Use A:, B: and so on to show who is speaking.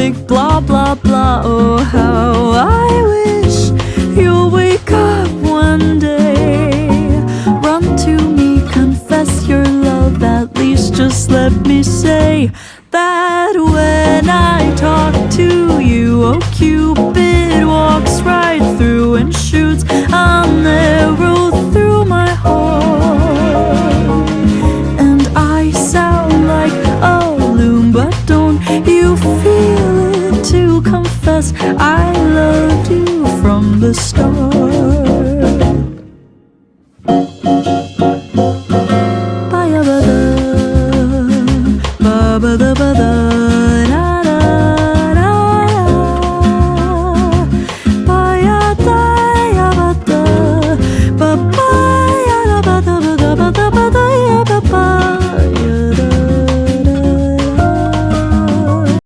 A: perfect, blah blah blah. Oh, how I wish you'll wake up one day, run to me, confess your love. At least just let me say that when I talk to you, oh Cupid walks right through and shoots an arrow through my heart. And I sound like a loon, but don't you feel it to confess I loved you from the start.